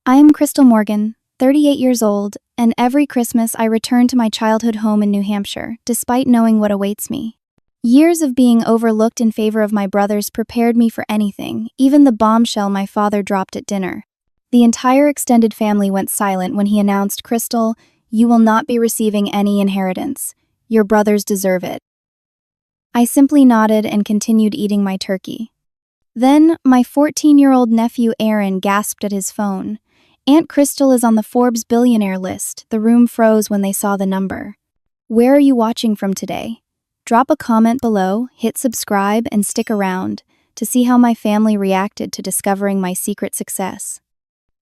I am Crystal Morgan, 38 years old, and every Christmas I return to my childhood home in New Hampshire, despite knowing what awaits me. Years of being overlooked in favor of my brothers prepared me for anything, even the bombshell my father dropped at dinner. The entire extended family went silent when he announced, "Crystal, you will not be receiving any inheritance. Your brothers deserve it." I simply nodded and continued eating my turkey. Then, my 14-year-old nephew Aaron gasped at his phone. "Aunt Crystal is on the Forbes billionaire list." The room froze when they saw the number. "Where are you watching from today?" Drop a comment below, hit subscribe, and stick around to see how my family reacted to discovering my secret success.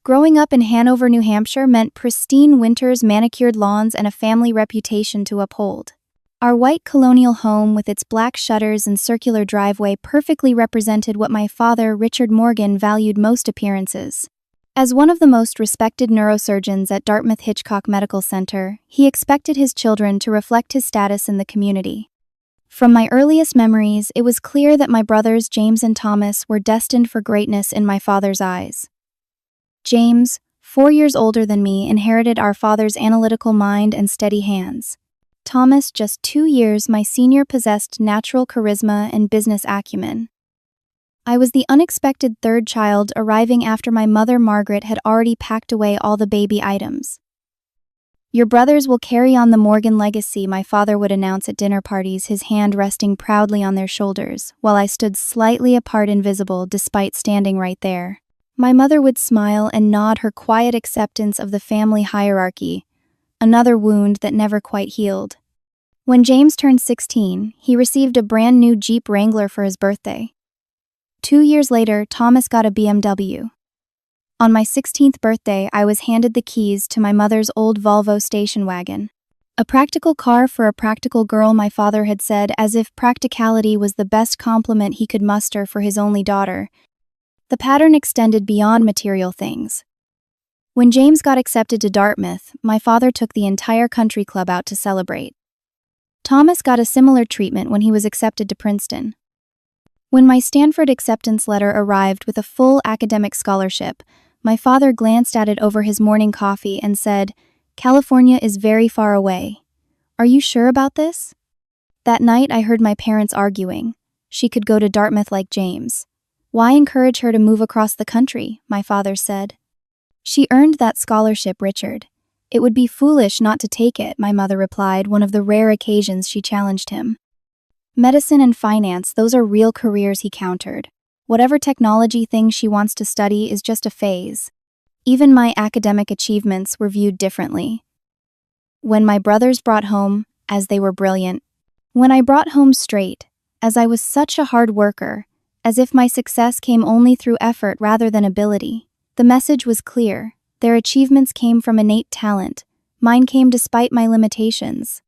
Growing up in Hanover, New Hampshire meant pristine winters, manicured lawns, and a family reputation to uphold. Our white colonial home with its black shutters and circular driveway perfectly represented what my father, Richard Morgan, valued most: appearances. As one of the most respected neurosurgeons at Dartmouth-Hitchcock Medical Center, he expected his children to reflect his status in the community. From my earliest memories, it was clear that my brothers James and Thomas were destined for greatness in my father's eyes. James, 4 years older than me, inherited our father's analytical mind and steady hands. Thomas, just 2 years my senior, possessed natural charisma and business acumen. I was the unexpected third child, arriving after my mother Margaret had already packed away all the baby items. "Your brothers will carry on the Morgan legacy," my father would announce at dinner parties, his hand resting proudly on their shoulders, while I stood slightly apart, invisible despite standing right there. My mother would smile and nod her quiet acceptance of the family hierarchy, another wound that never quite healed. When James turned 16, he received a brand new Jeep Wrangler for his birthday. 2 years later, Thomas got a BMW. On my 16th birthday, I was handed the keys to my mother's old Volvo station wagon. "A practical car for a practical girl," my father had said, as if practicality was the best compliment he could muster for his only daughter. The pattern extended beyond material things. When James got accepted to Dartmouth, my father took the entire country club out to celebrate. Thomas got a similar treatment when he was accepted to Princeton. When my Stanford acceptance letter arrived with a full academic scholarship, my father glanced at it over his morning coffee and said, "California is very far away. Are you sure about this?" That night I heard my parents arguing. She could go to Dartmouth like James. "Why encourage her to move across the country?" my father said. "She earned that scholarship, Richard. It would be foolish not to take it," my mother replied, one of the rare occasions she challenged him. "Medicine and finance, those are real careers," he countered. "Whatever technology thing she wants to study is just a phase." Even my academic achievements were viewed differently. When my brothers brought home, as they were brilliant. When I brought home straight, as I was such a hard worker, as if my success came only through effort rather than ability. The message was clear. Their achievements came from innate talent. Mine came despite my limitations.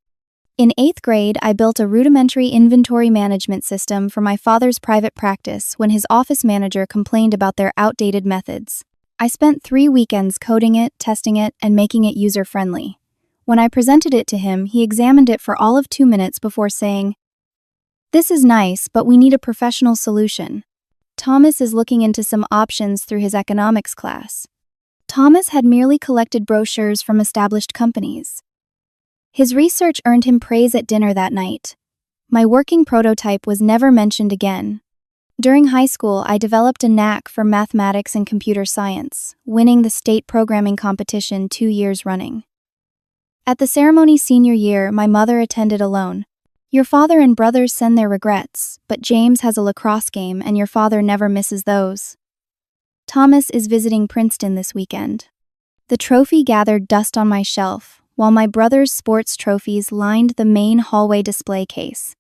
In 8th grade, I built a rudimentary inventory management system for my father's private practice when his office manager complained about their outdated methods. I spent 3 weekends coding it, testing it, and making it user-friendly. When I presented it to him, he examined it for all of 2 minutes before saying, "This is nice, but we need a professional solution. Thomas is looking into some options through his economics class." Thomas had merely collected brochures from established companies. His research earned him praise at dinner that night. My working prototype was never mentioned again. During high school, I developed a knack for mathematics and computer science, winning the state programming competition 2 years running. At the ceremony senior year, my mother attended alone. "Your father and brothers send their regrets, but James has a lacrosse game and your father never misses those. Thomas is visiting Princeton this weekend." The trophy gathered dust on my shelf, while my brother's sports trophies lined the main hallway display case.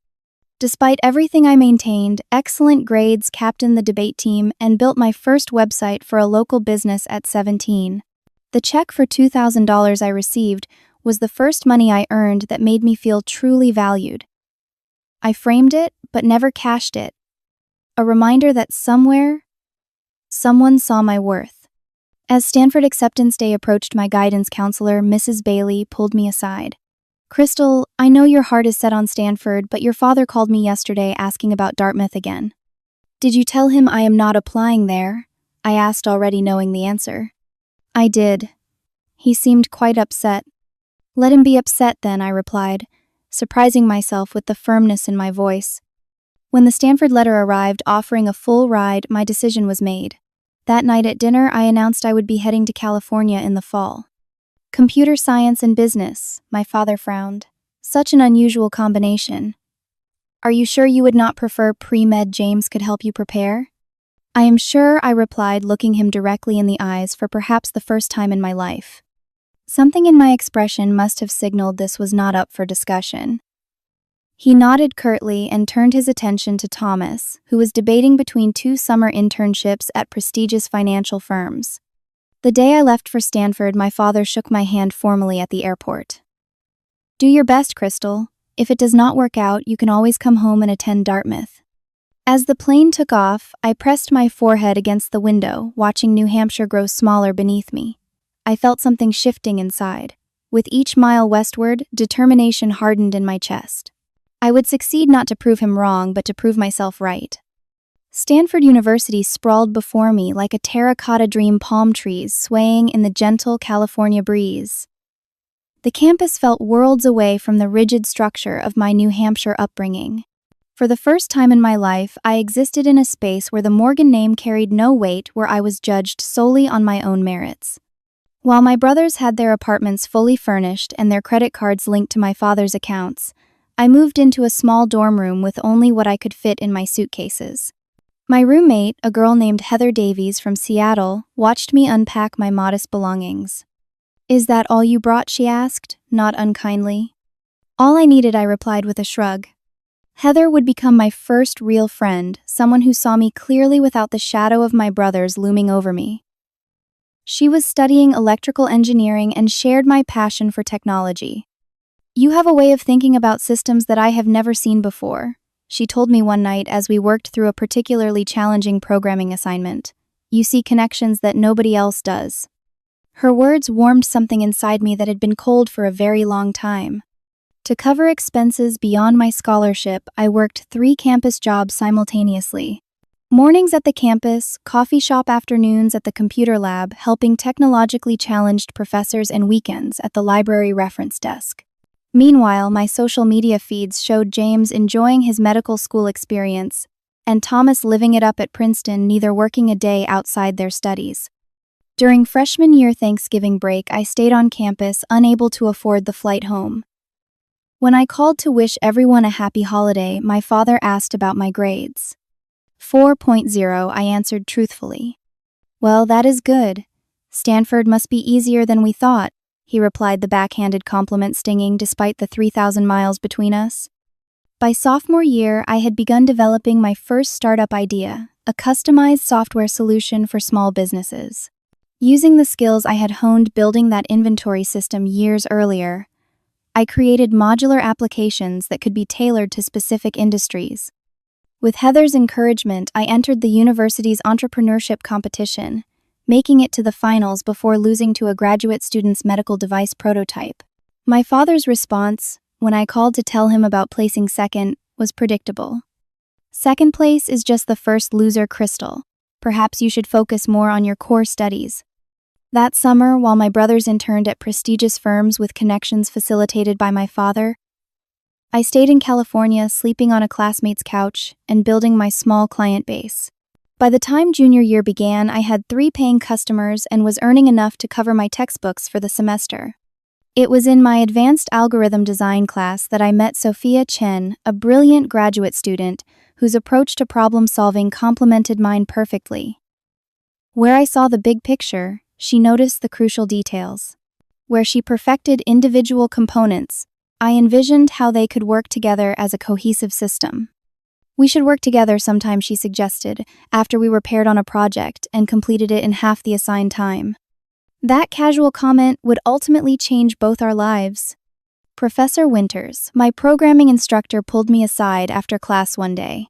Despite everything, I maintained excellent grades, captained the debate team, and built my first website for a local business at 17. The check for $2,000 I received was the first money I earned that made me feel truly valued. I framed it, but never cashed it. A reminder that somewhere, someone saw my worth. As Stanford acceptance day approached, my guidance counselor, Mrs. Bailey, pulled me aside. "Crystal, I know your heart is set on Stanford, but your father called me yesterday asking about Dartmouth again." "Did you tell him I am not applying there?" I asked, already knowing the answer. I did. He seemed quite upset. Let him be upset then, I replied, surprising myself with the firmness in my voice. When the Stanford letter arrived offering a full ride, my decision was made. That night at dinner, I announced I would be heading to California in the fall. Computer science and business, my father frowned. Such an unusual combination. Are you sure you would not prefer pre-med James could help you prepare? I am sure, I replied, looking him directly in the eyes for perhaps the first time in my life. Something in my expression must have signaled this was not up for discussion. He nodded curtly and turned his attention to Thomas, who was debating between 2 summer internships at prestigious financial firms. The day I left for Stanford, my father shook my hand formally at the airport. Do your best, Crystal. If it does not work out, you can always come home and attend Dartmouth. As the plane took off, I pressed my forehead against the window, watching New Hampshire grow smaller beneath me. I felt something shifting inside. With each mile westward, determination hardened in my chest. I would succeed not to prove him wrong, but to prove myself right. Stanford University sprawled before me like a terracotta dream, palm trees swaying in the gentle California breeze. The campus felt worlds away from the rigid structure of my New Hampshire upbringing. For the first time in my life, I existed in a space where the Morgan name carried no weight, where I was judged solely on my own merits. While my brothers had their apartments fully furnished and their credit cards linked to my father's accounts, I moved into a small dorm room with only what I could fit in my suitcases. My roommate, a girl named Heather Davies from Seattle, watched me unpack my modest belongings. Is that all you brought? She asked, not unkindly. All I needed, I replied with a shrug. Heather would become my first real friend, someone who saw me clearly without the shadow of my brothers looming over me. She was studying electrical engineering and shared my passion for technology. You have a way of thinking about systems that I have never seen before, she told me one night as we worked through a particularly challenging programming assignment. You see connections that nobody else does. Her words warmed something inside me that had been cold for a very long time. To cover expenses beyond my scholarship, I worked 3 campus jobs simultaneously. Mornings at the campus, coffee shop afternoons at the computer lab, helping technologically challenged professors, and weekends at the library reference desk. Meanwhile, my social media feeds showed James enjoying his medical school experience, and Thomas living it up at Princeton, neither working a day outside their studies. During freshman year Thanksgiving break, I stayed on campus, unable to afford the flight home. When I called to wish everyone a happy holiday, my father asked about my grades. 4.0, I answered truthfully. Well, that is good. Stanford must be easier than we thought, he replied, the backhanded compliment stinging despite the 3,000 miles between us. By sophomore year, I had begun developing my first startup idea, a customized software solution for small businesses. Using the skills I had honed building that inventory system years earlier, I created modular applications that could be tailored to specific industries. With Heather's encouragement, I entered the university's entrepreneurship competition, making it to the finals before losing to a graduate student's medical device prototype. My father's response, when I called to tell him about placing second, was predictable. Second place is just the first loser, Crystal. Perhaps you should focus more on your core studies. That summer, while my brothers interned at prestigious firms with connections facilitated by my father, I stayed in California, sleeping on a classmate's couch and building my small client base. By the time junior year began, I had 3 paying customers and was earning enough to cover my textbooks for the semester. It was in my advanced algorithm design class that I met Sophia Chen, a brilliant graduate student whose approach to problem-solving complemented mine perfectly. Where I saw the big picture, she noticed the crucial details. Where she perfected individual components, I envisioned how they could work together as a cohesive system. We should work together sometime, she suggested, after we were paired on a project and completed it in half the assigned time. That casual comment would ultimately change both our lives. Professor Winters, my programming instructor, pulled me aside after class one day.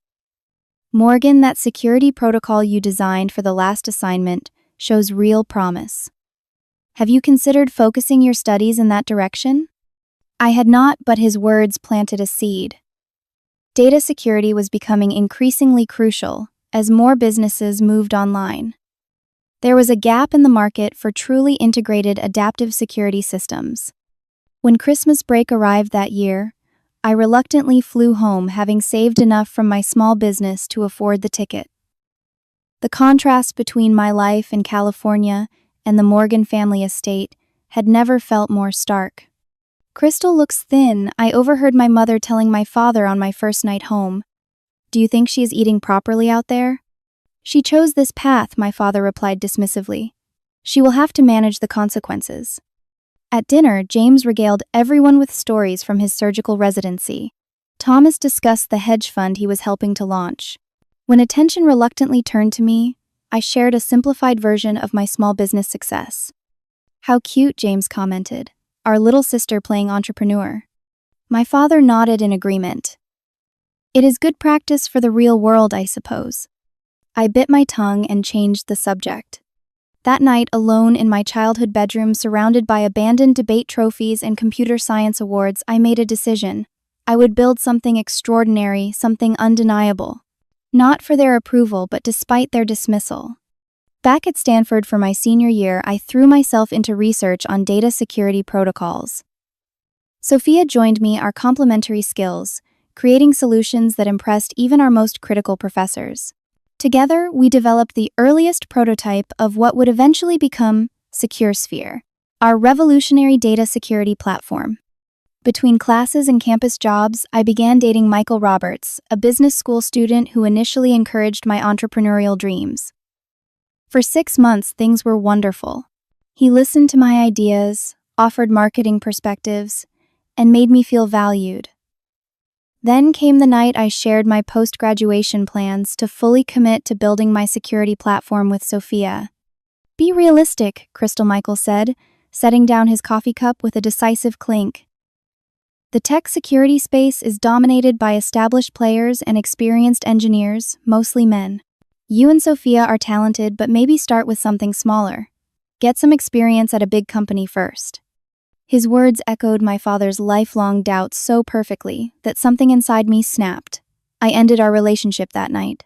Morgan, that security protocol you designed for the last assignment shows real promise. Have you considered focusing your studies in that direction? I had not, but his words planted a seed. Data security was becoming increasingly crucial as more businesses moved online. There was a gap in the market for truly integrated adaptive security systems. When Christmas break arrived that year, I reluctantly flew home, having saved enough from my small business to afford the ticket. The contrast between my life in California and the Morgan family estate had never felt more stark. "Crystal looks thin," I overheard my mother telling my father on my first night home. "Do you think she is eating properly out there?" "She chose this path," my father replied dismissively. "She will have to manage the consequences." At dinner, James regaled everyone with stories from his surgical residency. Thomas discussed the hedge fund he was helping to launch. When attention reluctantly turned to me, I shared a simplified version of my small business success. "How cute," James commented. "Our little sister playing entrepreneur." My father nodded in agreement. "It is good practice for the real world, I suppose." I bit my tongue and changed the subject. That night, alone in my childhood bedroom surrounded by abandoned debate trophies and computer science awards, I made a decision. I would build something extraordinary, something undeniable. Not for their approval, but despite their dismissal. Back at Stanford for my senior year, I threw myself into research on data security protocols. Sophia joined me, our complementary skills, creating solutions that impressed even our most critical professors. Together, we developed the earliest prototype of what would eventually become SecureSphere, our revolutionary data security platform. Between classes and campus jobs, I began dating Michael Roberts, a business school student who initially encouraged my entrepreneurial dreams. For 6 months, things were wonderful. He listened to my ideas, offered marketing perspectives, and made me feel valued. Then came the night I shared my post-graduation plans to fully commit to building my security platform with Sophia. "Be realistic," Crystal Michael said, setting down his coffee cup with a decisive clink. "The tech security space is dominated by established players and experienced engineers, mostly men. You and Sophia are talented, but maybe start with something smaller. Get some experience at a big company first." His words echoed my father's lifelong doubts so perfectly that something inside me snapped. I ended our relationship that night.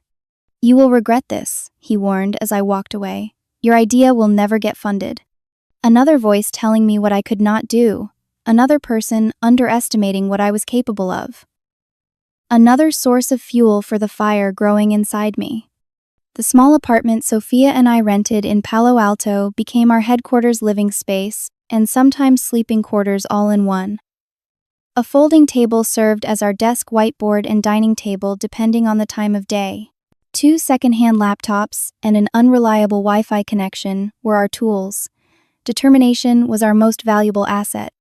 "You will regret this," he warned as I walked away. "Your idea will never get funded." Another voice telling me what I could not do. Another person underestimating what I was capable of. Another source of fuel for the fire growing inside me. The small apartment Sophia and I rented in Palo Alto became our headquarters living space, and sometimes sleeping quarters all in one. A folding table served as our desk, whiteboard, and dining table depending on the time of day. 2 secondhand laptops and an unreliable Wi-Fi connection were our tools. Determination was our most valuable asset.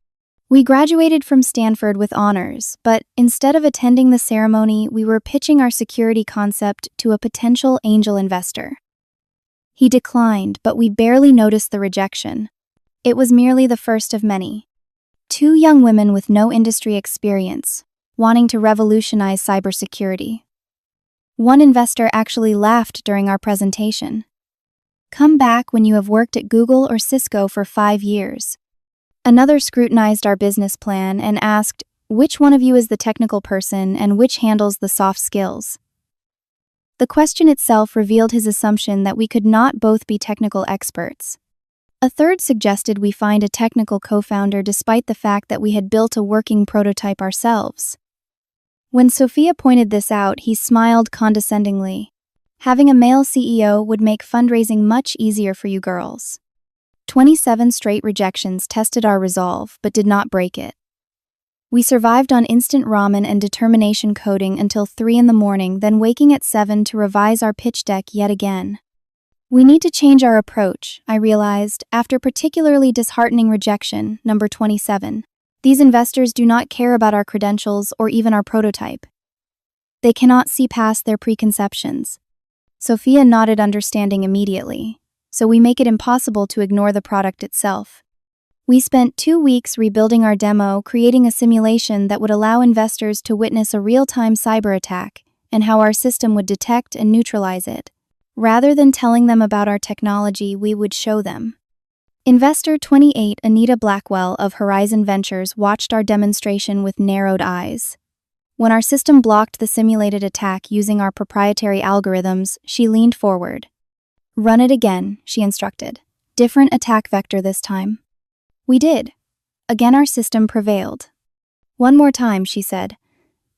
We graduated from Stanford with honors, but instead of attending the ceremony, we were pitching our security concept to a potential angel investor. He declined, but we barely noticed the rejection. It was merely the first of many. 2 young women with no industry experience, wanting to revolutionize cybersecurity. One investor actually laughed during our presentation. "Come back when you have worked at Google or Cisco for 5 years. Another scrutinized our business plan and asked, "Which one of you is the technical person and which handles the soft skills?" The question itself revealed his assumption that we could not both be technical experts. A third suggested we find a technical co-founder despite the fact that we had built a working prototype ourselves. When Sophia pointed this out, he smiled condescendingly. "Having a male CEO would make fundraising much easier for you girls." 27 straight rejections tested our resolve, but did not break it. We survived on instant ramen and determination coding until 3 in the morning, then waking at 7 to revise our pitch deck yet again. We need to change our approach, I realized, after particularly disheartening rejection, number 27. These investors do not care about our credentials or even our prototype. They cannot see past their preconceptions. Sophia nodded understanding immediately, so we make it impossible to ignore the product itself. We spent 2 weeks rebuilding our demo, creating a simulation that would allow investors to witness a real-time cyber attack and how our system would detect and neutralize it. Rather than telling them about our technology, we would show them. Investor 28 Anita Blackwell of Horizon Ventures watched our demonstration with narrowed eyes. When our system blocked the simulated attack using our proprietary algorithms, she leaned forward. Run it again, she instructed. Different attack vector this time. We did. Again, our system prevailed. One more time, she said.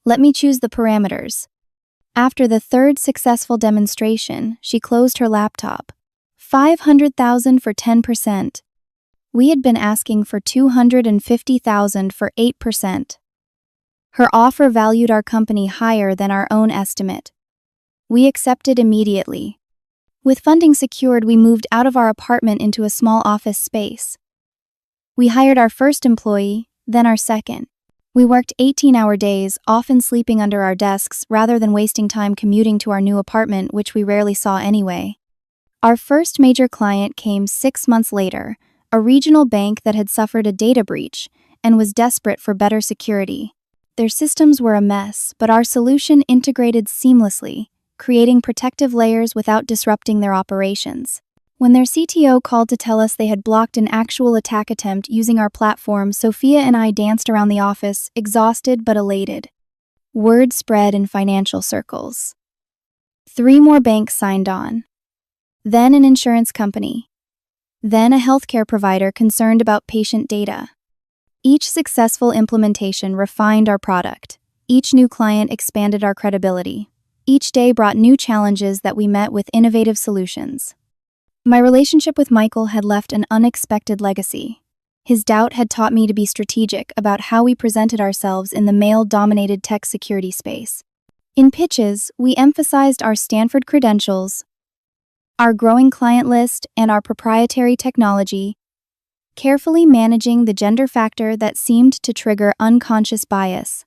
Let me choose the parameters. After the third successful demonstration, she closed her laptop. 500,000 for 10%. We had been asking for 250,000 for 8%. Her offer valued our company higher than our own estimate. We accepted immediately. With funding secured, we moved out of our apartment into a small office space. We hired our first employee, then our second. We worked 18-hour days, often sleeping under our desks rather than wasting time commuting to our new apartment, which we rarely saw anyway. Our first major client came 6 months later, a regional bank that had suffered a data breach and was desperate for better security. Their systems were a mess, but our solution integrated seamlessly, creating protective layers without disrupting their operations. When their CTO called to tell us they had blocked an actual attack attempt using our platform, Sophia and I danced around the office, exhausted but elated. Word spread in financial circles. 3 more banks signed on. Then an insurance company. Then a healthcare provider concerned about patient data. Each successful implementation refined our product. Each new client expanded our credibility. Each day brought new challenges that we met with innovative solutions. My relationship with Michael had left an unexpected legacy. His doubt had taught me to be strategic about how we presented ourselves in the male-dominated tech security space. In pitches, we emphasized our Stanford credentials, our growing client list, and our proprietary technology, carefully managing the gender factor that seemed to trigger unconscious bias.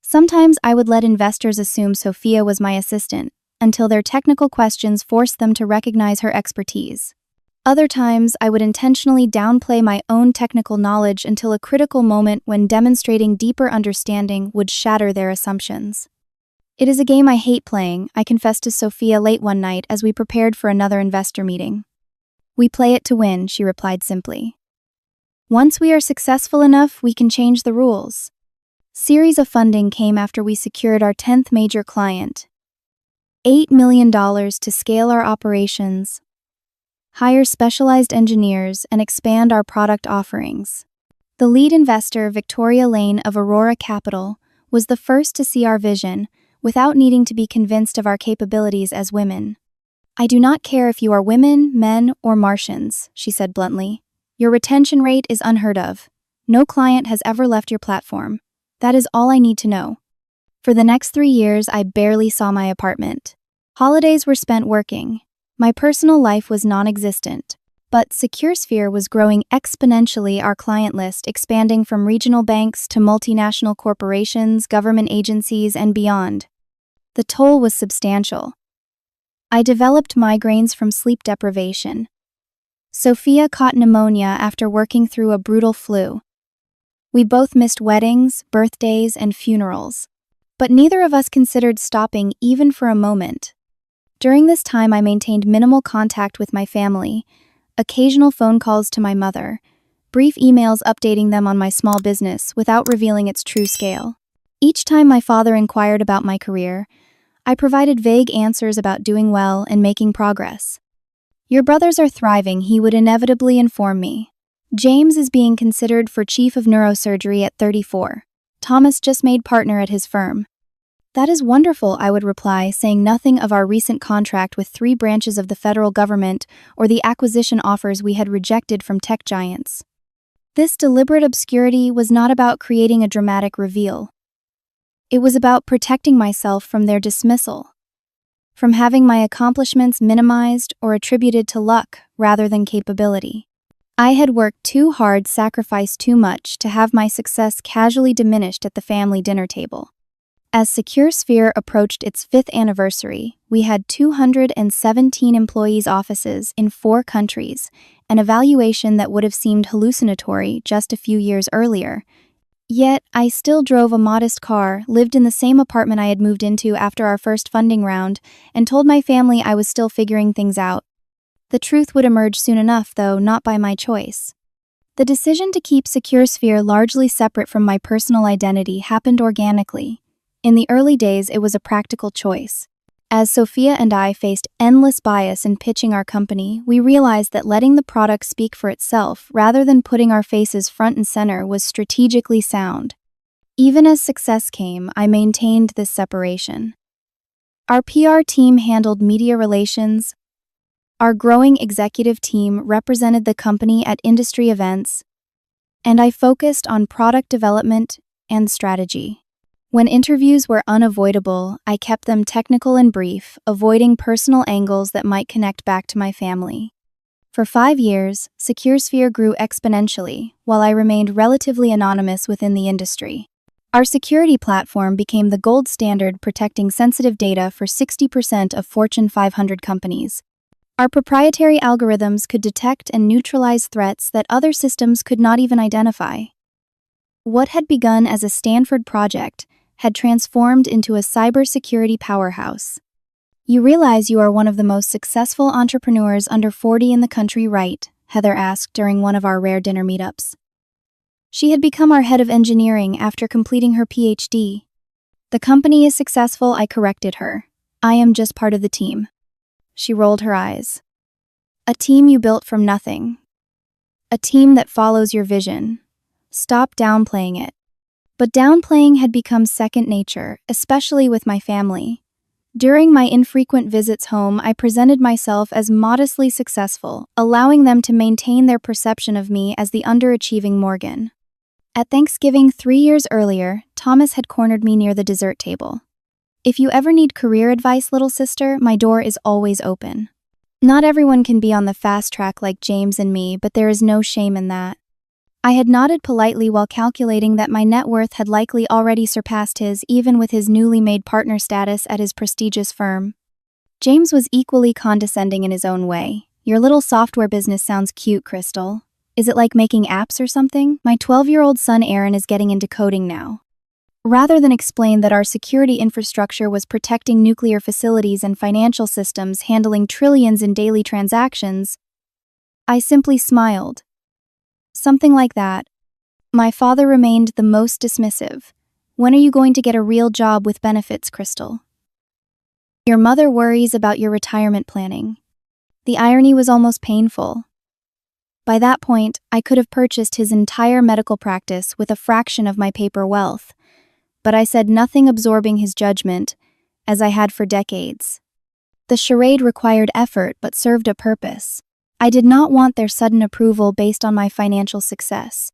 Sometimes I would let investors assume Sophia was my assistant, until their technical questions forced them to recognize her expertise. Other times, I would intentionally downplay my own technical knowledge until a critical moment when demonstrating deeper understanding would shatter their assumptions. It is a game I hate playing, I confessed to Sophia late one night as we prepared for another investor meeting. We play it to win, she replied simply. Once we are successful enough, we can change the rules. Series of funding came after we secured our 10th major client. $8 million to scale our operations, hire specialized engineers, and expand our product offerings. The lead investor, Victoria Lane of Aurora Capital, was the first to see our vision, without needing to be convinced of our capabilities as women. I do not care if you are women, men, or Martians, she said bluntly. Your retention rate is unheard of. No client has ever left your platform. That is all I need to know. For the next 3 years, I barely saw my apartment. Holidays were spent working. My personal life was non-existent. But SecureSphere was growing exponentially, our client list expanding from regional banks to multinational corporations, government agencies, and beyond. The toll was substantial. I developed migraines from sleep deprivation. Sophia caught pneumonia after working through a brutal flu. We both missed weddings, birthdays, and funerals. But neither of us considered stopping even for a moment. During this time, I maintained minimal contact with my family, occasional phone calls to my mother, brief emails updating them on my small business without revealing its true scale. Each time my father inquired about my career, I provided vague answers about doing well and making progress. Your brothers are thriving, he would inevitably inform me. James is being considered for chief of neurosurgery at 34. Thomas just made partner at his firm. That is wonderful, I would reply, saying nothing of our recent contract with 3 branches of the federal government or the acquisition offers we had rejected from tech giants. This deliberate obscurity was not about creating a dramatic reveal. It was about protecting myself from their dismissal, from having my accomplishments minimized or attributed to luck rather than capability. I had worked too hard, sacrificed too much to have my success casually diminished at the family dinner table. As SecureSphere approached its 5th anniversary, we had 217 employees' offices in 4 countries, an evaluation that would have seemed hallucinatory just a few years earlier. Yet, I still drove a modest car, lived in the same apartment I had moved into after our first funding round, and told my family I was still figuring things out. The truth would emerge soon enough, though not by my choice. The decision to keep SecureSphere largely separate from my personal identity happened organically. In the early days, it was a practical choice. As Sophia and I faced endless bias in pitching our company, we realized that letting the product speak for itself rather than putting our faces front and center was strategically sound. Even as success came, I maintained this separation. Our PR team handled media relations. Our growing executive team represented the company at industry events, and I focused on product development and strategy. When interviews were unavoidable, I kept them technical and brief, avoiding personal angles that might connect back to my family. For 5 years, SecureSphere grew exponentially, while I remained relatively anonymous within the industry. Our security platform became the gold standard, protecting sensitive data for 60% of Fortune 500 companies. Our proprietary algorithms could detect and neutralize threats that other systems could not even identify. What had begun as a Stanford project had transformed into a cybersecurity powerhouse. You realize you are one of the most successful entrepreneurs under 40 in the country, right? Heather asked during one of our rare dinner meetups. She had become our head of engineering after completing her PhD. The company is successful, I corrected her. I am just part of the team. She rolled her eyes. A team you built from nothing. A team that follows your vision. Stop downplaying it. But downplaying had become second nature, especially with my family. During my infrequent visits home, I presented myself as modestly successful, allowing them to maintain their perception of me as the underachieving Morgan. At Thanksgiving 3 years earlier, Thomas had cornered me near the dessert table. If you ever need career advice, little sister, my door is always open. Not everyone can be on the fast track like James and me, but there is no shame in that. I had nodded politely while calculating that my net worth had likely already surpassed his, even with his newly made partner status at his prestigious firm. James was equally condescending in his own way. Your little software business sounds cute, Crystal. Is it like making apps or something? My 12-year-old son Aaron is getting into coding now. Rather than explain that our security infrastructure was protecting nuclear facilities and financial systems handling trillions in daily transactions, I simply smiled. Something like that. My father remained the most dismissive. When are you going to get a real job with benefits, Crystal? Your mother worries about your retirement planning. The irony was almost painful. By that point, I could have purchased his entire medical practice with a fraction of my paper wealth, but I said nothing, absorbing his judgment, as I had for decades. The charade required effort but served a purpose. I did not want their sudden approval based on my financial success.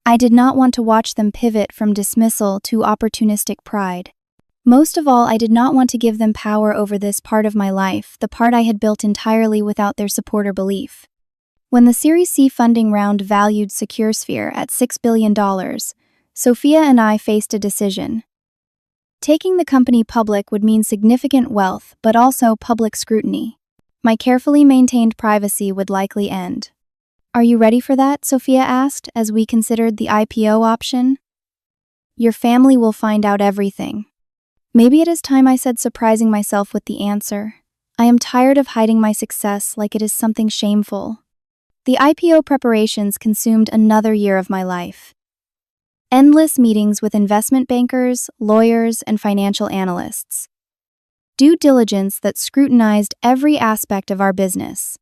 I did not want to watch them pivot from dismissal to opportunistic pride. Most of all, I did not want to give them power over this part of my life, the part I had built entirely without their support or belief. When the Series C funding round valued SecureSphere at $6 billion, Sophia and I faced a decision. Taking the company public would mean significant wealth, but also public scrutiny. My carefully maintained privacy would likely end. Are you ready for that? Sophia asked as we considered the IPO option. Your family will find out everything. Maybe it is time, I said, surprising myself with the answer. I am tired of hiding my success like it is something shameful. The IPO preparations consumed another year of my life. Endless meetings with investment bankers, lawyers, and financial analysts. Due diligence that scrutinized every aspect of our business.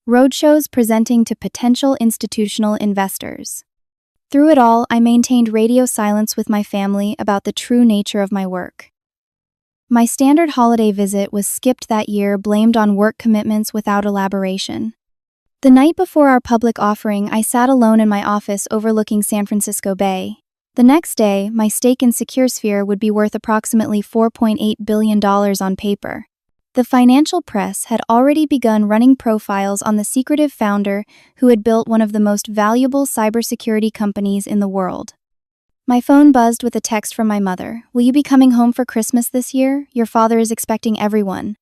Roadshows presenting to potential institutional investors. Through it all, I maintained radio silence with my family about the true nature of my work. My standard holiday visit was skipped that year, blamed on work commitments without elaboration. The night before our public offering, I sat alone in my office overlooking San Francisco Bay. The next day, my stake in SecureSphere would be worth approximately $4.8 billion on paper. The financial press had already begun running profiles on the secretive founder who had built one of the most valuable cybersecurity companies in the world. My phone buzzed with a text from my mother. Will you be coming home for Christmas this year? Your father is expecting everyone.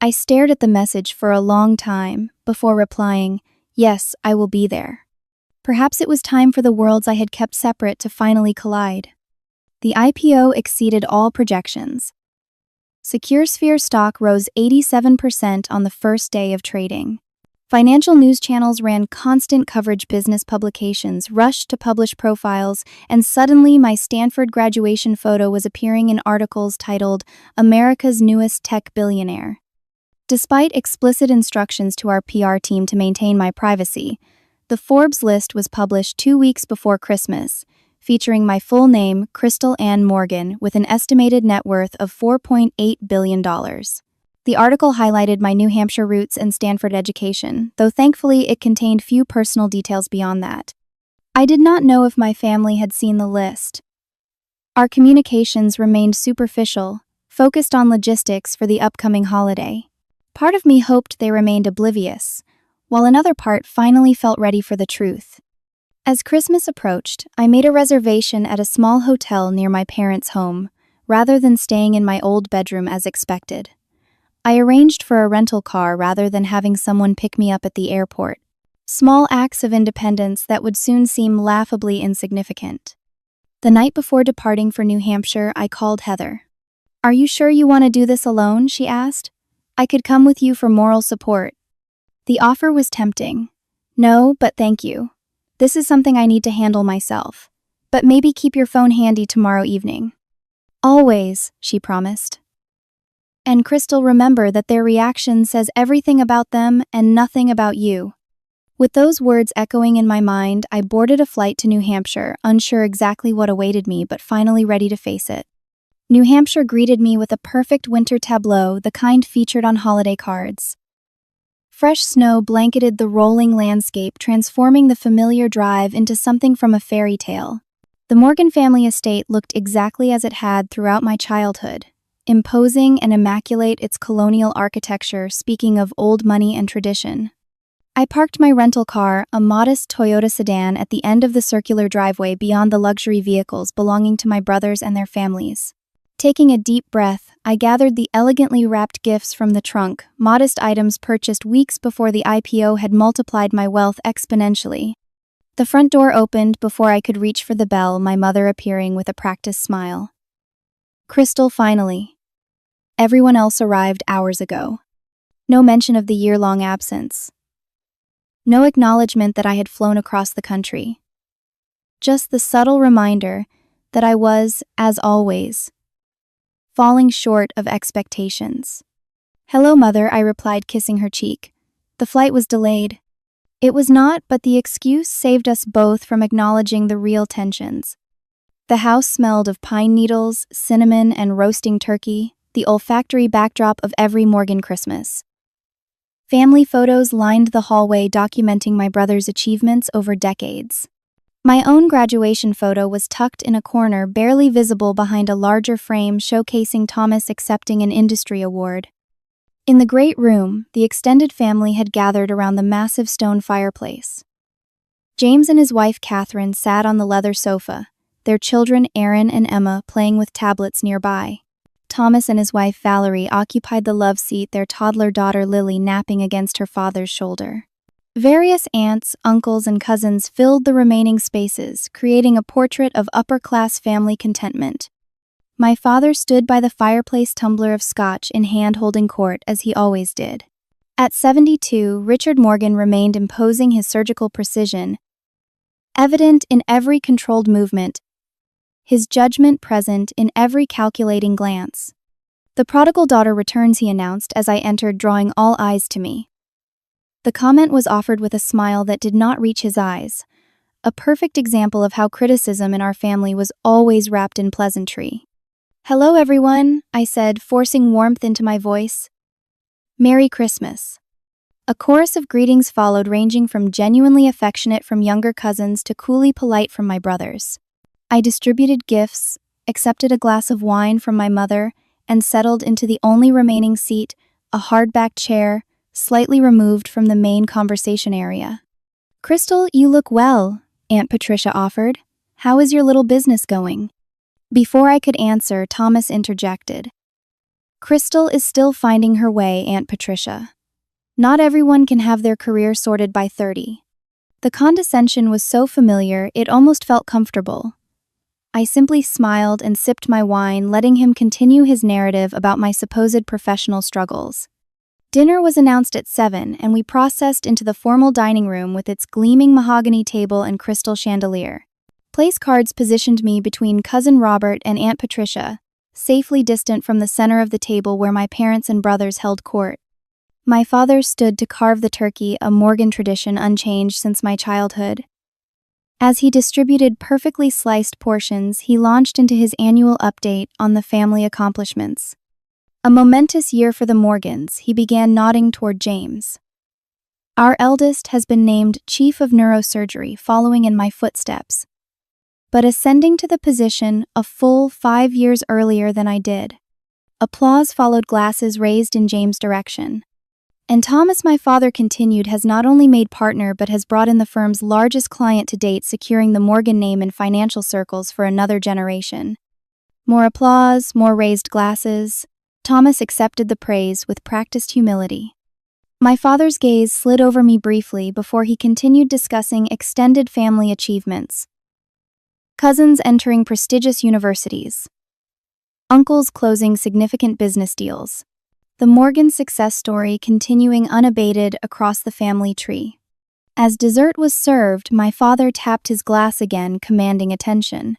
I stared at the message for a long time before replying, yes, I will be there. Perhaps it was time for the worlds I had kept separate to finally collide. The IPO exceeded all projections. SecureSphere stock rose 87% on the first day of trading. Financial news channels ran constant coverage, business publications rushed to publish profiles, and suddenly my Stanford graduation photo was appearing in articles titled, "America's Newest Tech Billionaire." Despite explicit instructions to our PR team to maintain my privacy, the Forbes list was published 2 weeks before Christmas, featuring my full name, Crystal Ann Morgan, with an estimated net worth of $4.8 billion. The article highlighted my New Hampshire roots and Stanford education, though thankfully it contained few personal details beyond that. I did not know if my family had seen the list. Our communications remained superficial, focused on logistics for the upcoming holiday. Part of me hoped they remained oblivious, while another part finally felt ready for the truth. As Christmas approached, I made a reservation at a small hotel near my parents' home, rather than staying in my old bedroom as expected. I arranged for a rental car rather than having someone pick me up at the airport. Small acts of independence that would soon seem laughably insignificant. The night before departing for New Hampshire, I called Heather. "Are you sure you want to do this alone?" she asked. "I could come with you for moral support." The offer was tempting. "No, but thank you. This is something I need to handle myself. But maybe keep your phone handy tomorrow evening." "Always," she promised. And Crystal, remember that their reaction says everything about them and nothing about you. With those words echoing in my mind, I boarded a flight to New Hampshire, unsure exactly what awaited me, but finally ready to face it. New Hampshire greeted me with a perfect winter tableau, the kind featured on holiday cards. Fresh snow blanketed the rolling landscape, transforming the familiar drive into something from a fairy tale. The Morgan family estate looked exactly as it had throughout my childhood. Imposing and immaculate, its colonial architecture speaking of old money and tradition. I parked my rental car, a modest Toyota sedan, at the end of the circular driveway beyond the luxury vehicles belonging to my brothers and their families. Taking a deep breath, I gathered the elegantly wrapped gifts from the trunk, modest items purchased weeks before the IPO had multiplied my wealth exponentially. The front door opened before I could reach for the bell, my mother appearing with a practiced smile. "Crystal, finally." Everyone else arrived hours ago. No mention of the year-long absence. No acknowledgement that I had flown across the country. Just the subtle reminder that I was, as always, falling short of expectations. "Hello, Mother," I replied, kissing her cheek. "The flight was delayed." It was not, but the excuse saved us both from acknowledging the real tensions. The house smelled of pine needles, cinnamon, and roasting turkey, the olfactory backdrop of every Morgan Christmas. Family photos lined the hallway, documenting my brother's achievements over decades. My own graduation photo was tucked in a corner, barely visible behind a larger frame showcasing Thomas accepting an industry award. In the great room, the extended family had gathered around the massive stone fireplace. James and his wife Catherine sat on the leather sofa, their children Aaron and Emma playing with tablets nearby. Thomas and his wife Valerie occupied the love seat, their toddler daughter Lily napping against her father's shoulder. Various aunts, uncles, and cousins filled the remaining spaces, creating a portrait of upper-class family contentment. My father stood by the fireplace, tumbler of scotch in hand, holding court as he always did. At 72, Richard Morgan remained imposing, his surgical precision evident in every controlled movement, his judgment present in every calculating glance. "The prodigal daughter returns," he announced as I entered, drawing all eyes to me. The comment was offered with a smile that did not reach his eyes, a perfect example of how criticism in our family was always wrapped in pleasantry. "Hello, everyone," I said, forcing warmth into my voice. "Merry Christmas." A chorus of greetings followed, ranging from genuinely affectionate from younger cousins to coolly polite from my brothers. I distributed gifts, accepted a glass of wine from my mother, and settled into the only remaining seat, a hardback chair, slightly removed from the main conversation area. "Crystal, you look well," Aunt Patricia offered. "How is your little business going?" Before I could answer, Thomas interjected. "Crystal is still finding her way, Aunt Patricia. Not everyone can have their career sorted by 30. The condescension was so familiar, it almost felt comfortable. I simply smiled and sipped my wine, letting him continue his narrative about my supposed professional struggles. Dinner was announced at 7, and we processed into the formal dining room with its gleaming mahogany table and crystal chandelier. Place cards positioned me between Cousin Robert and Aunt Patricia, safely distant from the center of the table where my parents and brothers held court. My father stood to carve the turkey, a Morgan tradition unchanged since my childhood. As he distributed perfectly sliced portions, he launched into his annual update on the family accomplishments. A momentous year for the Morgans, he began nodding toward James. Our eldest has been named Chief of Neurosurgery, following in my footsteps, but ascending to the position a full 5 years earlier than I did. Applause followed, glasses raised in James' direction. And Thomas, my father continued, has not only made partner but has brought in the firm's largest client to date, securing the Morgan name in financial circles for another generation. More applause, more raised glasses. Thomas accepted the praise with practiced humility. My father's gaze slid over me briefly before he continued discussing extended family achievements. Cousins entering prestigious universities. Uncles closing significant business deals. The Morgan success story continuing unabated across the family tree. As dessert was served, my father tapped his glass again, commanding attention.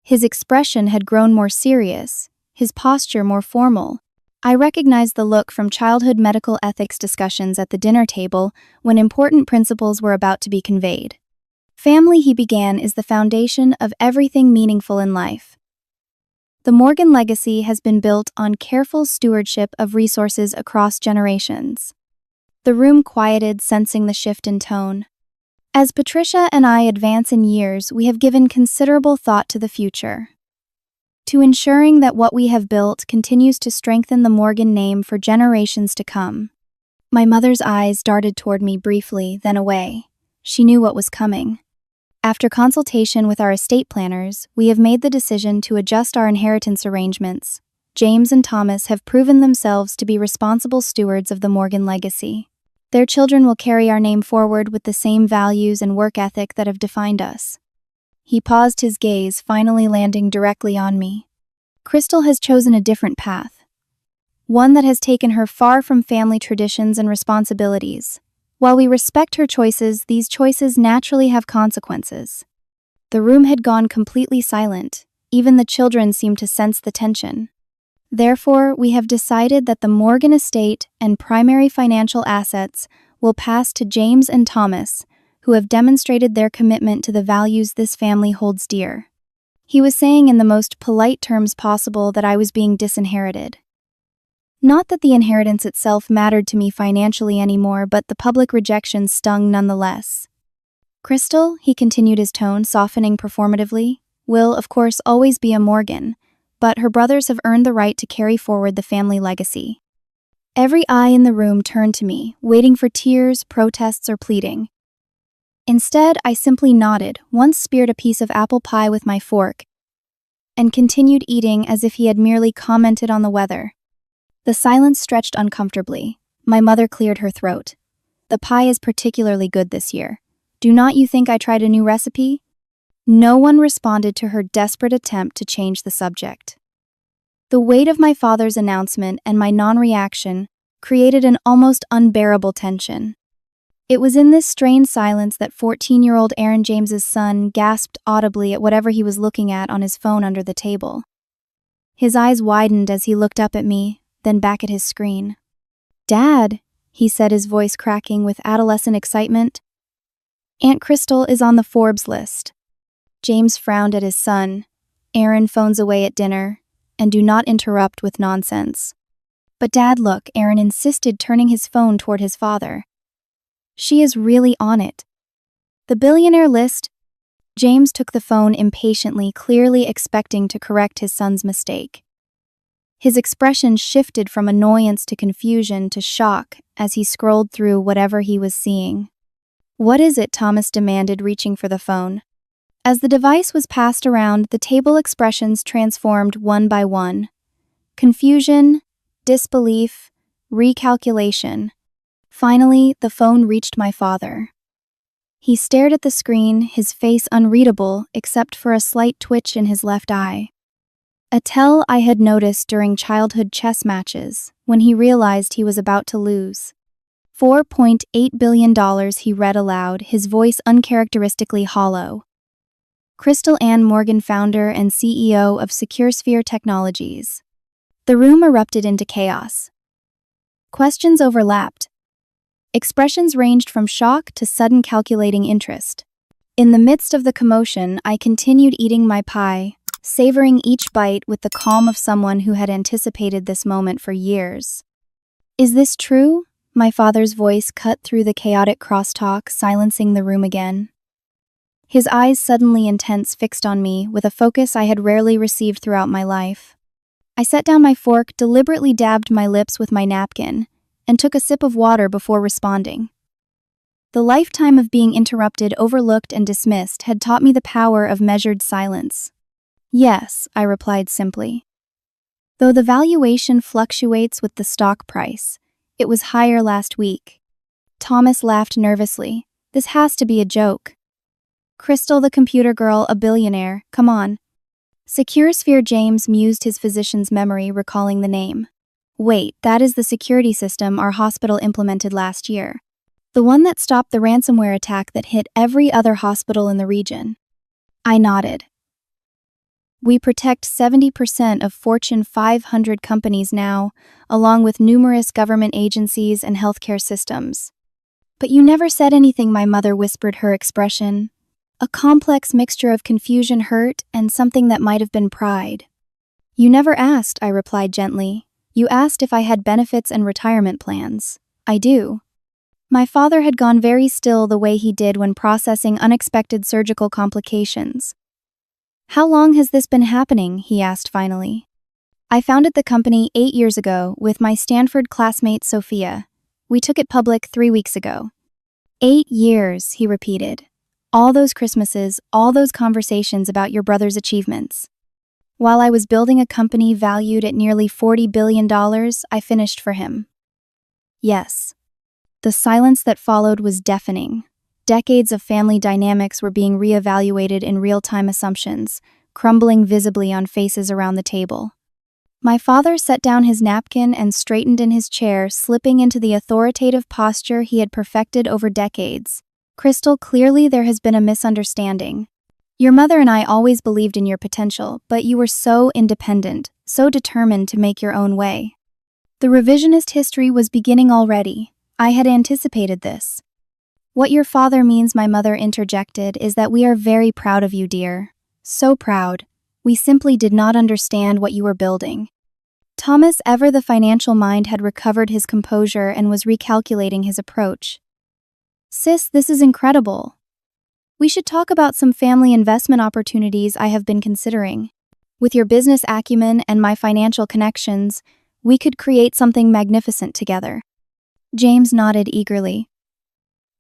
His expression had grown more serious, his posture more formal. I recognized the look from childhood medical ethics discussions at the dinner table when important principles were about to be conveyed. Family, he began, is the foundation of everything meaningful in life. The Morgan legacy has been built on careful stewardship of resources across generations. The room quieted, sensing the shift in tone. As Patricia and I advance in years, we have given considerable thought to the future, to ensuring that what we have built continues to strengthen the Morgan name for generations to come. My mother's eyes darted toward me briefly, then away. She knew what was coming. After consultation with our estate planners, we have made the decision to adjust our inheritance arrangements. James and Thomas have proven themselves to be responsible stewards of the Morgan legacy. Their children will carry our name forward with the same values and work ethic that have defined us. He paused, his gaze finally landing directly on me. Crystal has chosen a different path, one that has taken her far from family traditions and responsibilities. While we respect her choices, these choices naturally have consequences. The room had gone completely silent. Even the children seemed to sense the tension. Therefore, we have decided that the Morgan estate and primary financial assets will pass to James and Thomas, who have demonstrated their commitment to the values this family holds dear. He was saying in the most polite terms possible that I was being disinherited. Not that the inheritance itself mattered to me financially anymore, but the public rejection stung nonetheless. Crystal, he continued, his tone softening performatively, will, of course, always be a Morgan, but her brothers have earned the right to carry forward the family legacy. Every eye in the room turned to me, waiting for tears, protests, or pleading. Instead, I simply nodded, once speared a piece of apple pie with my fork, and continued eating as if he had merely commented on the weather. The silence stretched uncomfortably. My mother cleared her throat. The pie is particularly good this year. Do not you think I tried a new recipe? No one responded to her desperate attempt to change the subject. The weight of my father's announcement and my non-reaction created an almost unbearable tension. It was in this strained silence that 14-year-old Aaron James's son gasped audibly at whatever he was looking at on his phone under the table. His eyes widened as he looked up at me, then back at his screen. "Dad," he said, his voice cracking with adolescent excitement. "Aunt Crystal is on the Forbes list." James frowned at his son. "Aaron phones away at dinner, and do not interrupt with nonsense." "But Dad, look," Aaron insisted, turning his phone toward his father. "She is really on it. The billionaire list." James took the phone impatiently, clearly expecting to correct his son's mistake. His expression shifted from annoyance to confusion to shock as he scrolled through whatever he was seeing. "What is it?" Thomas demanded, reaching for the phone. As the device was passed around, the table expressions transformed one by one. Confusion, disbelief, recalculation. Finally, the phone reached my father. He stared at the screen, his face unreadable except for a slight twitch in his left eye. a tell I had noticed during childhood chess matches when he realized he was about to lose. $4.8 billion, he read aloud, his voice uncharacteristically hollow. Crystal Ann Morgan, founder and CEO of SecureSphere Technologies. The room erupted into chaos. Questions overlapped. Expressions ranged from shock to sudden calculating interest. In the midst of the commotion, I continued eating my pie, savoring each bite with the calm of someone who had anticipated this moment for years. "Is this true?" My father's voice cut through the chaotic crosstalk, silencing the room again. His eyes, suddenly intense, fixed on me with a focus I had rarely received throughout my life. I set down my fork, deliberately dabbed my lips with my napkin, and took a sip of water before responding. The lifetime of being interrupted, overlooked, and dismissed had taught me the power of measured silence. "Yes," I replied simply. "Though the valuation fluctuates with the stock price, it was higher last week." Thomas laughed nervously. "This has to be a joke." "Crystal, the computer girl, a billionaire, come on." SecureSphere. James mused, his physician's memory recalling the name. "Wait, that is the security system our hospital implemented last year. The one that stopped the ransomware attack that hit every other hospital in the region." I nodded. "We protect 70% of Fortune 500 companies now, along with numerous government agencies and healthcare systems." "But you never said anything," my mother whispered, her expression a complex mixture of confusion, hurt, and something that might have been pride. "You never asked," I replied gently. "You asked if I had benefits and retirement plans." "I do." My father had gone very still, the way he did when processing unexpected surgical complications. "How long has this been happening?" he asked finally. "I founded the company 8 years ago with my Stanford classmate Sophia. We took it public 3 weeks ago." 8 years, he repeated. "All those Christmases, all those conversations about your brother's achievements." "While I was building a company valued at nearly $40 billion, I finished for him." "Yes." The silence that followed was deafening. Decades of family dynamics were being reevaluated in real-time, assumptions crumbling visibly on faces around the table. My father set down his napkin and straightened in his chair, slipping into the authoritative posture he had perfected over decades. "Crystal, clearly there has been a misunderstanding. Your mother and I always believed in your potential, but you were so independent, so determined to make your own way." The revisionist history was beginning already. I had anticipated this. "What your father means," my mother interjected, "is that we are very proud of you, dear. So proud. We simply did not understand what you were building." Thomas, ever the financial mind, had recovered his composure and was recalculating his approach. "Sis, this is incredible. We should talk about some family investment opportunities I have been considering. With your business acumen and my financial connections, we could create something magnificent together." James nodded eagerly.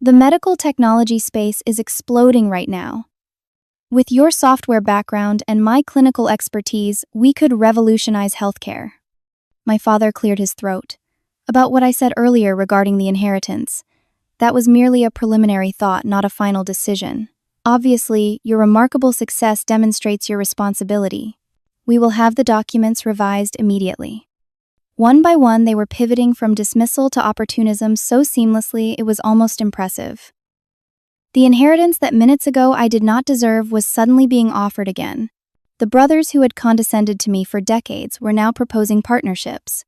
"The medical technology space is exploding right now. With your software background and my clinical expertise, we could revolutionize healthcare." My father cleared his throat. "About what I said earlier regarding the inheritance. That was merely a preliminary thought, not a final decision. Obviously, your remarkable success demonstrates your responsibility. We will have the documents revised immediately." One by one, they were pivoting from dismissal to opportunism so seamlessly it was almost impressive. The inheritance that minutes ago I did not deserve was suddenly being offered again. The brothers who had condescended to me for decades were now proposing partnerships.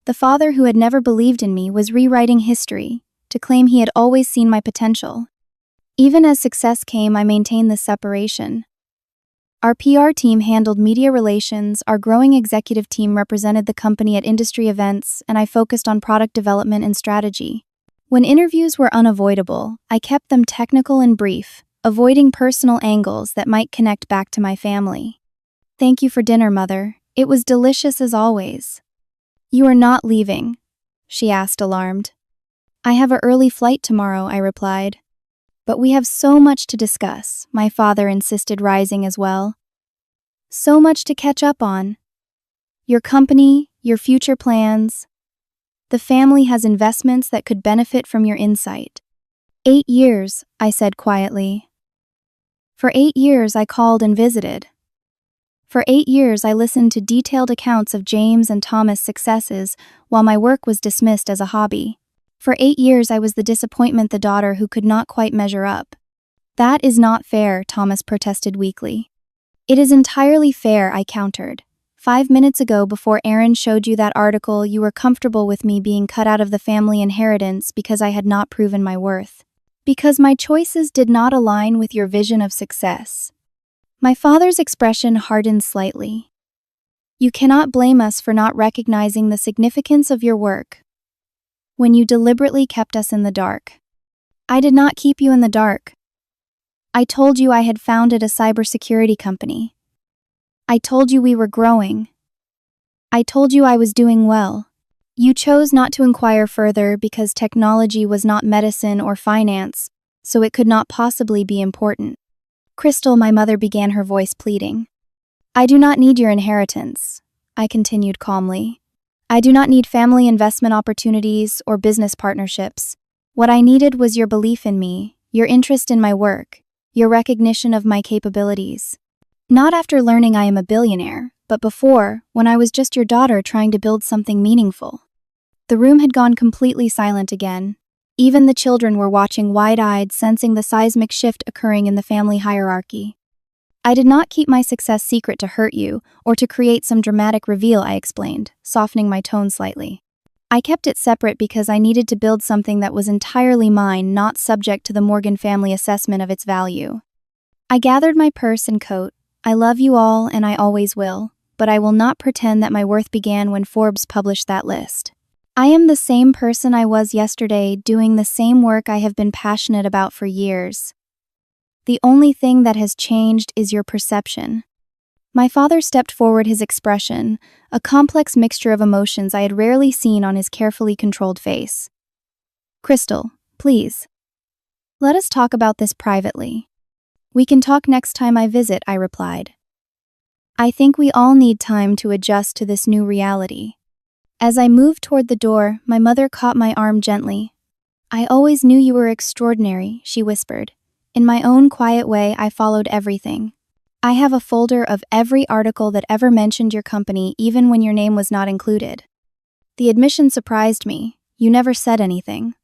The father who had never believed in me was rewriting history to claim he had always seen my potential. Even as success came, I maintained this separation. Our PR team handled media relations, our growing executive team represented the company at industry events, and I focused on product development and strategy. When interviews were unavoidable, I kept them technical and brief, avoiding personal angles that might connect back to my family. "Thank you for dinner, Mother. It was delicious as always." "You are not leaving?" she asked, alarmed. "I have an early flight tomorrow," I replied. "But we have so much to discuss," my father insisted, rising as well. "So much to catch up on. Your company, your future plans. The family has investments that could benefit from your insight." 8 years, I said quietly. For 8 years I called and visited. For 8 years, I listened to detailed accounts of James and Thomas' successes while my work was dismissed as a hobby. For 8 years, I was the disappointment, the daughter who could not quite measure up. That is not fair, Thomas protested weakly. It is entirely fair, I countered. 5 minutes ago, before Aaron showed you that article, you were comfortable with me being cut out of the family inheritance because I had not proven my worth. Because my choices did not align with your vision of success. My father's expression hardened slightly. You cannot blame us for not recognizing the significance of your work when you deliberately kept us in the dark. I did not keep you in the dark. I told you I had founded a cybersecurity company. I told you we were growing. I told you I was doing well. You chose not to inquire further because technology was not medicine or finance, so it could not possibly be important. Crystal, my mother began, her voice pleading. I do not need your inheritance, I continued calmly. I do not need family investment opportunities or business partnerships. What I needed was your belief in me, your interest in my work, your recognition of my capabilities. Not after learning I am a billionaire, but before, when I was just your daughter trying to build something meaningful. The room had gone completely silent again. Even the children were watching wide-eyed, sensing the seismic shift occurring in the family hierarchy. I did not keep my success secret to hurt you, or to create some dramatic reveal, I explained, softening my tone slightly. I kept it separate because I needed to build something that was entirely mine, not subject to the Morgan family assessment of its value. I gathered my purse and coat. I love you all, and I always will, but I will not pretend that my worth began when Forbes published that list. I am the same person I was yesterday, doing the same work I have been passionate about for years. The only thing that has changed is your perception. My father stepped forward, his expression, a complex mixture of emotions I had rarely seen on his carefully controlled face. Crystal, please. Let us talk about this privately. We can talk next time I visit, I replied. I think we all need time to adjust to this new reality. As I moved toward the door, my mother caught my arm gently. I always knew you were extraordinary, she whispered. In my own quiet way, I followed everything. I have a folder of every article that ever mentioned your company, even when your name was not included. The admission surprised me. You never said anything.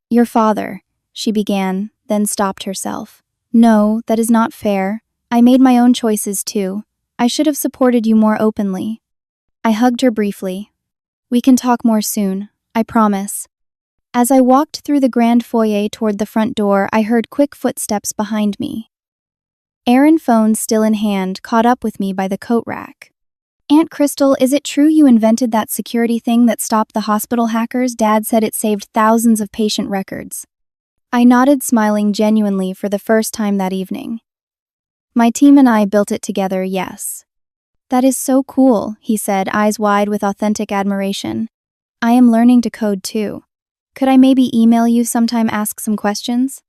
Your father, she began, then stopped herself. No, that is not fair. I made my own choices too. I should have supported you more openly. I hugged her briefly. We can talk more soon, I promise. As I walked through the grand foyer toward the front door, I heard quick footsteps behind me. Aaron, phone still in hand, caught up with me by the coat rack. Aunt Crystal, is it true you invented that security thing that stopped the hospital hackers? Dad said it saved thousands of patient records. I nodded, smiling genuinely for the first time that evening. My team and I built it together, yes. That is so cool, he said, eyes wide with authentic admiration. I am learning to code too. Could I maybe email you sometime, ask some questions?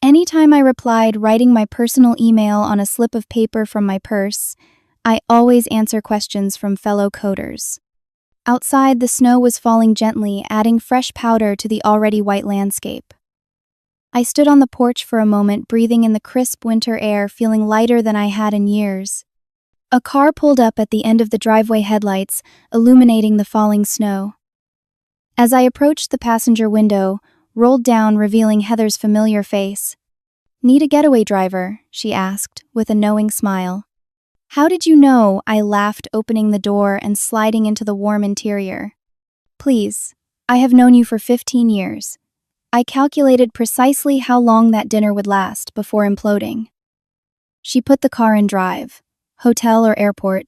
Anytime, I replied, writing my personal email on a slip of paper from my purse. I always answer questions from fellow coders. Outside, the snow was falling gently, adding fresh powder to the already white landscape. I stood on the porch for a moment, breathing in the crisp winter air, feeling lighter than I had in years. A car pulled up at the end of the driveway, headlights illuminating the falling snow. As I approached, the passenger window rolled down, revealing Heather's familiar face. Need a getaway driver? She asked, with a knowing smile. How did you know? I laughed, opening the door and sliding into the warm interior. Please, I have known you for 15 years. I calculated precisely how long that dinner would last before imploding. She put the car in drive. Hotel or airport?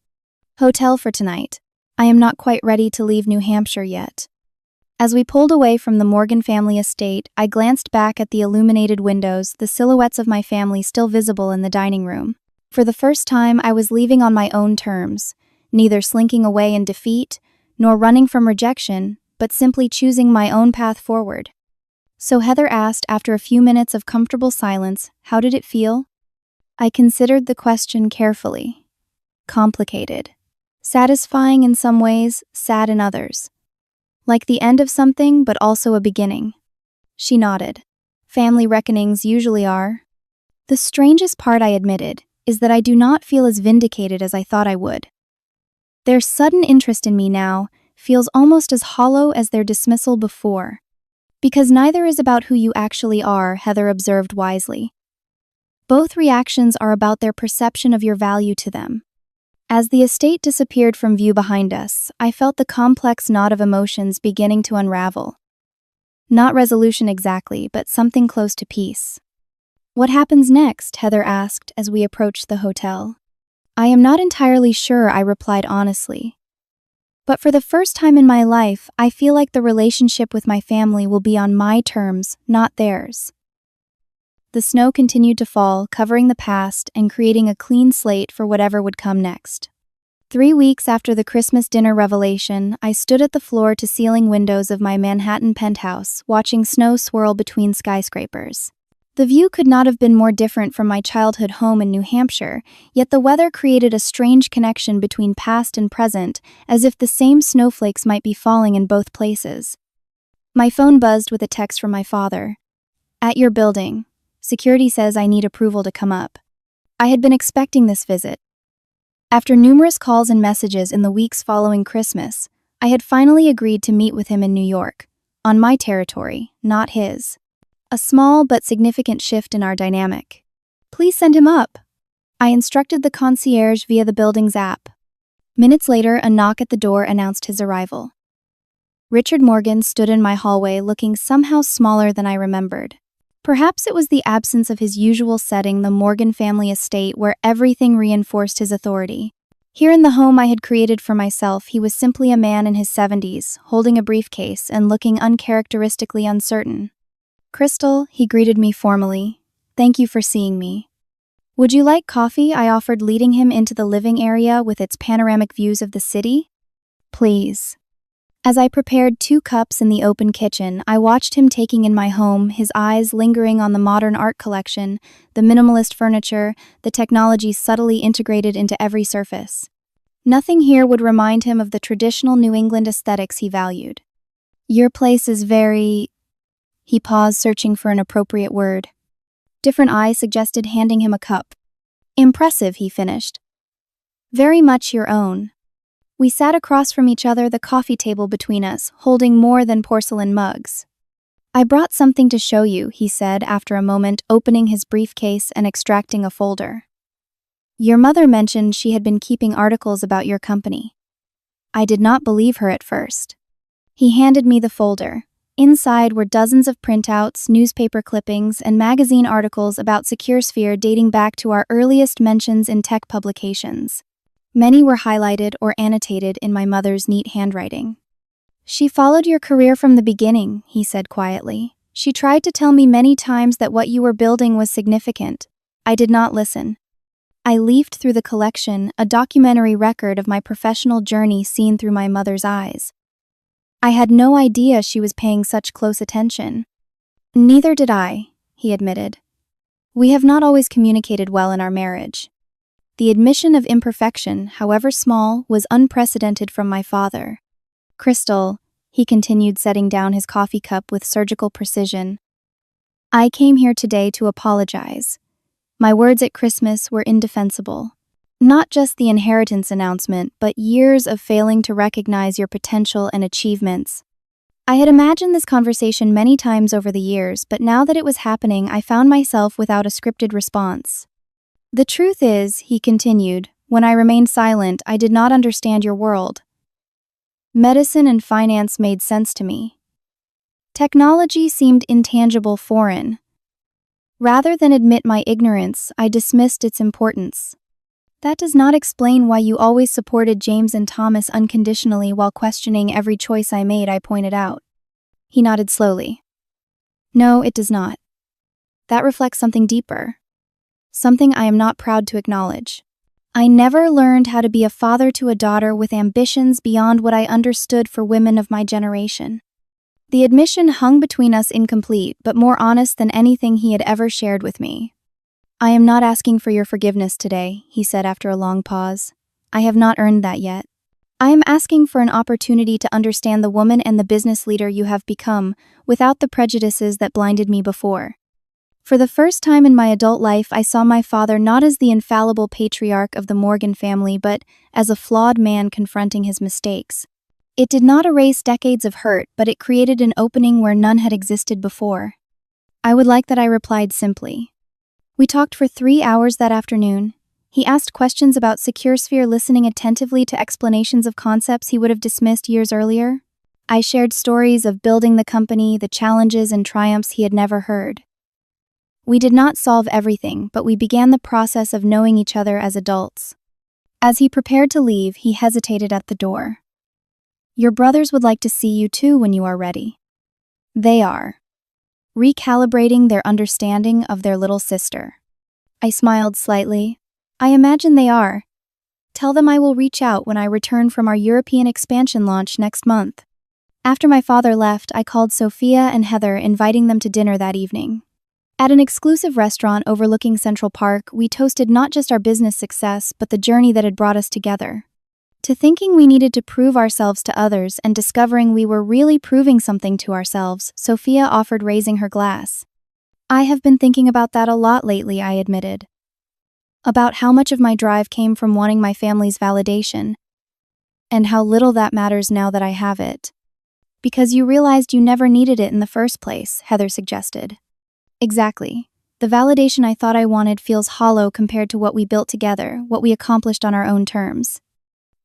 Hotel for tonight. I am not quite ready to leave New Hampshire yet. As we pulled away from the Morgan family estate, I glanced back at the illuminated windows, the silhouettes of my family still visible in the dining room. For the first time, I was leaving on my own terms, neither slinking away in defeat, nor running from rejection, but simply choosing my own path forward. So Heather asked, after a few minutes of comfortable silence, how did it feel? I considered the question carefully. Complicated. Satisfying in some ways, sad in others. Like the end of something, but also a beginning. She nodded. Family reckonings usually are. The strangest part, I admitted, is that I do not feel as vindicated as I thought I would. Their sudden interest in me now feels almost as hollow as their dismissal before. Because neither is about who you actually are, Heather observed wisely. Both reactions are about their perception of your value to them. As the estate disappeared from view behind us, I felt the complex knot of emotions beginning to unravel. Not resolution exactly, but something close to peace. "What happens next?" Heather asked as we approached the hotel. "I am not entirely sure," I replied honestly. "But for the first time in my life, I feel like the relationship with my family will be on my terms, not theirs." The snow continued to fall, covering the past and creating a clean slate for whatever would come next. 3 weeks after the Christmas dinner revelation, I stood at the floor-to-ceiling windows of my Manhattan penthouse, watching snow swirl between skyscrapers. The view could not have been more different from my childhood home in New Hampshire, yet the weather created a strange connection between past and present, as if the same snowflakes might be falling in both places. My phone buzzed with a text from my father. "At your building. Security says I need approval to come up." I had been expecting this visit. After numerous calls and messages in the weeks following Christmas, I had finally agreed to meet with him in New York, on my territory, not his. A small but significant shift in our dynamic. "Please send him up." I instructed the concierge via the building's app. Minutes later, a knock at the door announced his arrival. Richard Morgan stood in my hallway looking somehow smaller than I remembered. Perhaps it was the absence of his usual setting, the Morgan family estate, where everything reinforced his authority. Here in the home I had created for myself, he was simply a man in his 70s, holding a briefcase and looking uncharacteristically uncertain. "Crystal," he greeted me formally. "Thank you for seeing me." "Would you like coffee?" I offered, leading him into the living area with its panoramic views of the city. "Please." As I prepared 2 cups in the open kitchen, I watched him taking in my home, his eyes lingering on the modern art collection, the minimalist furniture, the technology subtly integrated into every surface. Nothing here would remind him of the traditional New England aesthetics he valued. "Your place is very..." He paused, searching for an appropriate word. Different eye suggested handing him a cup. "Impressive," he finished. "Very much your own." We sat across from each other, the coffee table between us, holding more than porcelain mugs. "I brought something to show you," he said after a moment, opening his briefcase and extracting a folder. "Your mother mentioned she had been keeping articles about your company." I did not believe her at first. He handed me the folder. Inside were dozens of printouts, newspaper clippings, and magazine articles about SecureSphere dating back to our earliest mentions in tech publications. Many were highlighted or annotated in my mother's neat handwriting. "She followed your career from the beginning," he said quietly. "She tried to tell me many times that what you were building was significant. I did not listen." I leafed through the collection, a documentary record of my professional journey seen through my mother's eyes. I had no idea she was paying such close attention. "Neither did I," he admitted. "We have not always communicated well in our marriage." The admission of imperfection, however small, was unprecedented from my father. "Crystal," he continued, setting down his coffee cup with surgical precision, "I came here today to apologize. My words at Christmas were indefensible. Not just the inheritance announcement, but years of failing to recognize your potential and achievements." I had imagined this conversation many times over the years, but now that it was happening, I found myself without a scripted response. "The truth is," he continued, "when I remained silent, I did not understand your world. Medicine and finance made sense to me. Technology seemed intangible, foreign. Rather than admit my ignorance, I dismissed its importance. That does not explain why you always supported James and Thomas unconditionally while questioning every choice I made," I pointed out. He nodded slowly. "No, it does not. That reflects something deeper. Something I am not proud to acknowledge. I never learned how to be a father to a daughter with ambitions beyond what I understood for women of my generation." The admission hung between us incomplete, but more honest than anything he had ever shared with me. "I am not asking for your forgiveness today," he said after a long pause. "I have not earned that yet. I am asking for an opportunity to understand the woman and the business leader you have become, without the prejudices that blinded me before. For the first time in my adult life, I saw my father not as the infallible patriarch of the Morgan family, but as a flawed man confronting his mistakes. It did not erase decades of hurt, but it created an opening where none had existed before. "I would like that," I replied simply. We talked for 3 hours that afternoon. He asked questions about SecureSphere, listening attentively to explanations of concepts he would have dismissed years earlier. I shared stories of building the company, the challenges and triumphs he had never heard. We did not solve everything, but we began the process of knowing each other as adults. As he prepared to leave, he hesitated at the door. "Your brothers would like to see you too when you are ready." They are recalibrating their understanding of their little sister. I smiled slightly. "I imagine they are. Tell them I will reach out when I return from our European expansion launch next month." After my father left, I called Sophia and Heather, inviting them to dinner that evening. At an exclusive restaurant overlooking Central Park, we toasted not just our business success, but the journey that had brought us together. To thinking we needed to prove ourselves to others and discovering we were really proving something to ourselves, Sophia offered, raising her glass. "I have been thinking about that a lot lately," I admitted. "About how much of my drive came from wanting my family's validation, and how little that matters now that I have it." "Because you realized you never needed it in the first place," Heather suggested. "Exactly. The validation I thought I wanted feels hollow compared to what we built together, what we accomplished on our own terms."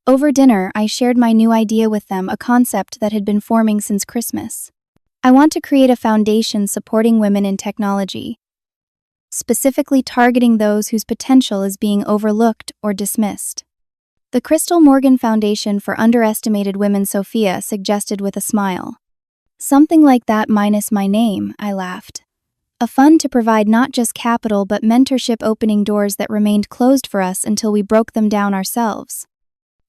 Over dinner, I shared my new idea with them, a concept that had been forming since Christmas. I want to create a foundation supporting women in technology, specifically targeting those whose potential is being overlooked or dismissed. "The Crystal Morgan Foundation for Underestimated Women," Sophia suggested with a smile. "Something like that minus my name," I laughed. A fund to provide not just capital but mentorship, opening doors that remained closed for us until we broke them down ourselves.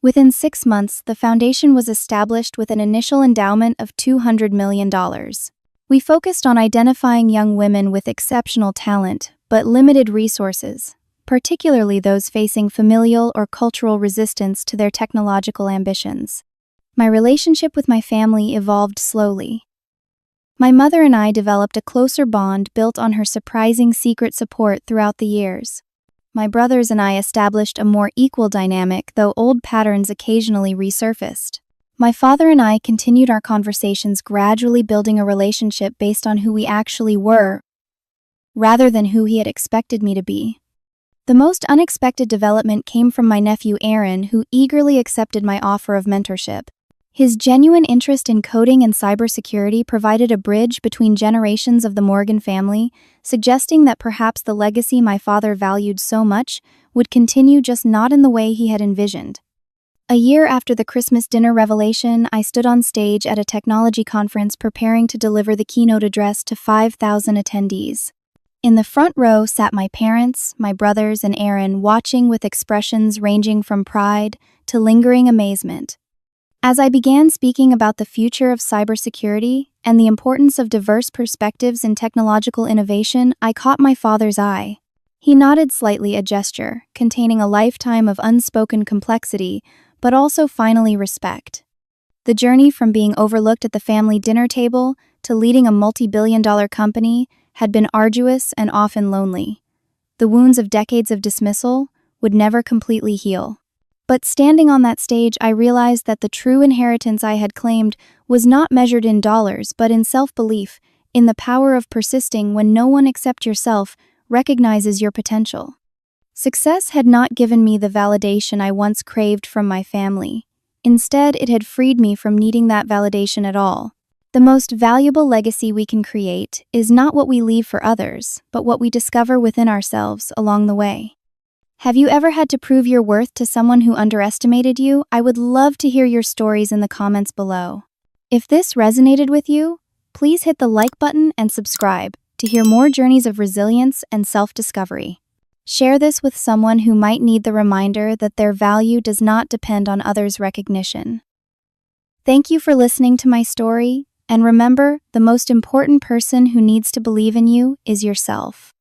Within 6 months, the foundation was established with an initial endowment of $200 million. We focused on identifying young women with exceptional talent but limited resources, particularly those facing familial or cultural resistance to their technological ambitions. My relationship with my family evolved slowly. My mother and I developed a closer bond built on her surprising secret support throughout the years. My brothers and I established a more equal dynamic, though old patterns occasionally resurfaced. My father and I continued our conversations, gradually building a relationship based on who we actually were, rather than who he had expected me to be. The most unexpected development came from my nephew Aaron, who eagerly accepted my offer of mentorship. His genuine interest in coding and cybersecurity provided a bridge between generations of the Morgan family, suggesting that perhaps the legacy my father valued so much would continue, just not in the way he had envisioned. A year after the Christmas dinner revelation, I stood on stage at a technology conference preparing to deliver the keynote address to 5,000 attendees. In the front row sat my parents, my brothers, and Aaron, watching with expressions ranging from pride to lingering amazement. As I began speaking about the future of cybersecurity and the importance of diverse perspectives in technological innovation, I caught my father's eye. He nodded slightly, a gesture containing a lifetime of unspoken complexity, but also finally respect. The journey from being overlooked at the family dinner table to leading a multi-billion-dollar company had been arduous and often lonely. The wounds of decades of dismissal would never completely heal. But standing on that stage, I realized that the true inheritance I had claimed was not measured in dollars, but in self-belief, in the power of persisting when no one except yourself recognizes your potential. Success had not given me the validation I once craved from my family. Instead, it had freed me from needing that validation at all. The most valuable legacy we can create is not what we leave for others, but what we discover within ourselves along the way. Have you ever had to prove your worth to someone who underestimated you? I would love to hear your stories in the comments below. If this resonated with you, please hit the like button and subscribe to hear more journeys of resilience and self-discovery. Share this with someone who might need the reminder that their value does not depend on others' recognition. Thank you for listening to my story, and remember, the most important person who needs to believe in you is yourself.